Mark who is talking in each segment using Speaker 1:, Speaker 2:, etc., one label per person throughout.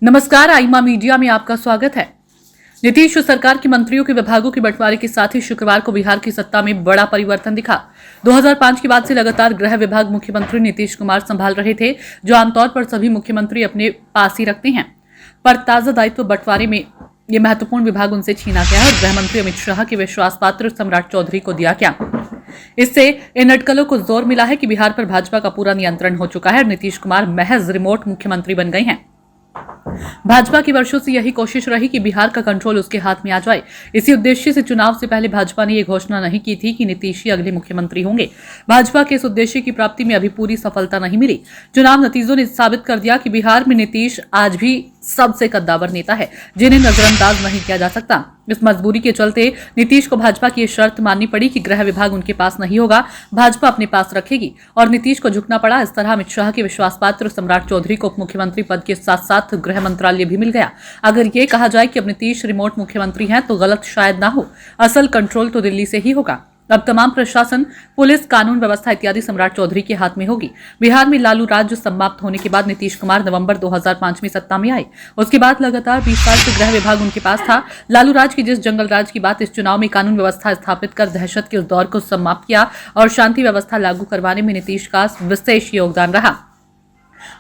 Speaker 1: नमस्कार, आईमा मीडिया में आपका स्वागत है। नीतीश सरकार की मंत्रियों के विभागों के बंटवारे के साथ ही शुक्रवार को बिहार की सत्ता में बड़ा परिवर्तन दिखा। 2005 के बाद से लगातार गृह विभाग मुख्यमंत्री नीतीश कुमार संभाल रहे थे, जो आमतौर पर सभी मुख्यमंत्री अपने पास ही रखते हैं। पर ताजा दायित्व बंटवारे में ये महत्वपूर्ण विभाग उनसे छीना गया और गृह मंत्री अमित शाह के विश्वास पात्र सम्राट चौधरी को दिया गया। इससे इन अटकलों को जोर मिला है कि बिहार पर भाजपा का पूरा नियंत्रण हो चुका है और नीतीश कुमार महज रिमोट मुख्यमंत्री बन गए हैं। भाजपा की वर्षों से यही कोशिश रही कि बिहार का कंट्रोल उसके हाथ में आ जाए। इसी उद्देश्य से चुनाव से पहले भाजपा ने यह घोषणा नहीं की थी कि नीतीश ही अगले मुख्यमंत्री होंगे। भाजपा के इस उद्देश्य की प्राप्ति में अभी पूरी सफलता नहीं मिली। चुनाव नतीजों ने साबित कर दिया कि बिहार में नीतीश आज भी सबसे कद्दावर नेता है, जिन्हें नजरअंदाज नहीं किया जा सकता। इस मजबूरी के चलते नीतीश को भाजपा की शर्त माननी पड़ी कि गृह विभाग उनके पास नहीं होगा, भाजपा अपने पास रखेगी और नीतीश को झुकना पड़ा। इस तरह अमित शाह के विश्वास पात्र सम्राट चौधरी को उप मुख्यमंत्री पद के साथ साथ गृह मंत्रालय भी मिल गया। अगर ये कहा जाए कि अब नीतीश रिमोट मुख्यमंत्री हैं तो गलत शायद ना हो। असल कंट्रोल तो दिल्ली से ही होगा। अब तमाम प्रशासन, पुलिस, कानून व्यवस्था इत्यादि सम्राट चौधरी के हाथ में होगी। बिहार में लालू राज समाप्त होने के बाद नीतीश कुमार नवंबर 2005 में सत्ता में आए। उसके बाद लगातार 20 साल से गृह विभाग उनके पास था। लालू राज की जिस जंगल राज की बात, इस चुनाव में कानून व्यवस्था स्थापित कर दहशत के उस दौर को समाप्त किया और शांति व्यवस्था लागू करवाने में नीतीश का विशेष योगदान रहा।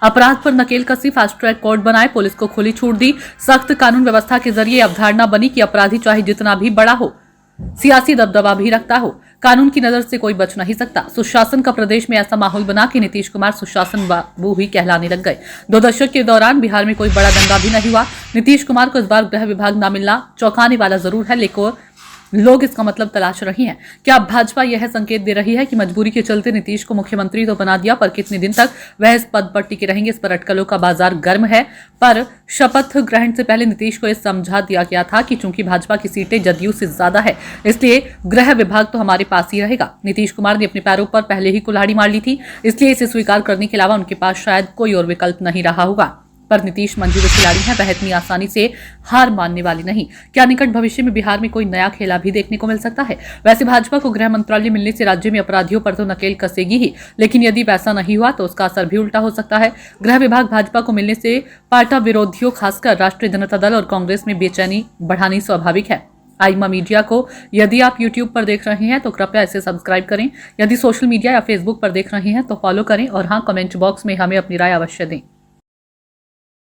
Speaker 1: अपराध पर नकेल कसी, फास्ट ट्रैक कोर्ट बनाए, पुलिस को खुली छूट दी। सख्त कानून व्यवस्था के जरिए अवधारणा बनी कि अपराधी चाहे जितना भी बड़ा हो, सियासी दबदबा भी रखता हो, कानून की नजर से कोई बच नहीं सकता। सुशासन का प्रदेश में ऐसा माहौल बना कि नीतीश कुमार सुशासन बाबू ही कहलाने लग गए। 2 दशक के दौरान बिहार में कोई बड़ा दंगा भी नहीं हुआ। नीतीश कुमार को इस बार गृह विभाग न मिलना चौंकाने वाला जरूर है, लेकिन लोग इसका मतलब तलाश रही हैं। क्या भाजपा यह संकेत दे रही है कि मजबूरी के चलते नीतीश को मुख्यमंत्री तो बना दिया, पर कितने दिन तक वह इस पद पर टिके रहेंगे? इस पर अटकलों का बाजार गर्म है। पर शपथ ग्रहण से पहले नीतीश को यह समझा दिया गया था कि चूंकि भाजपा की सीटें जदयू से ज्यादा है, इसलिए गृह विभाग तो हमारे पास ही रहेगा। नीतीश कुमार ने अपने पैरों पर पहले ही कुल्हाड़ी मार ली थी, इसलिए इसे स्वीकार करने के अलावा उनके पास शायद कोई और विकल्प नहीं रहा होगा। पर नीतीश मंजूर खिलाड़ी हैं, वह इतनी आसानी से हार मानने वाली नहीं। क्या निकट भविष्य में बिहार में कोई नया खेला भी देखने को मिल सकता है? वैसे भाजपा को गृह मंत्रालय मिलने से राज्य में अपराधियों पर तो नकेल कसेगी ही, लेकिन यदि वैसा नहीं हुआ तो उसका असर भी उल्टा हो सकता है। गृह विभाग भाजपा को मिलने से पार्टी विरोधियों, खासकर राष्ट्रीय जनता दल और कांग्रेस में बेचैनी बढ़ानी स्वाभाविक है। आईमा मीडिया को यदि आप यूट्यूब पर देख रहे हैं तो कृपया इसे सब्सक्राइब करें। यदि सोशल मीडिया या फेसबुक पर देख रहे हैं तो फॉलो करें और हाँ, कमेंट बॉक्स में हमें अपनी राय अवश्य दें।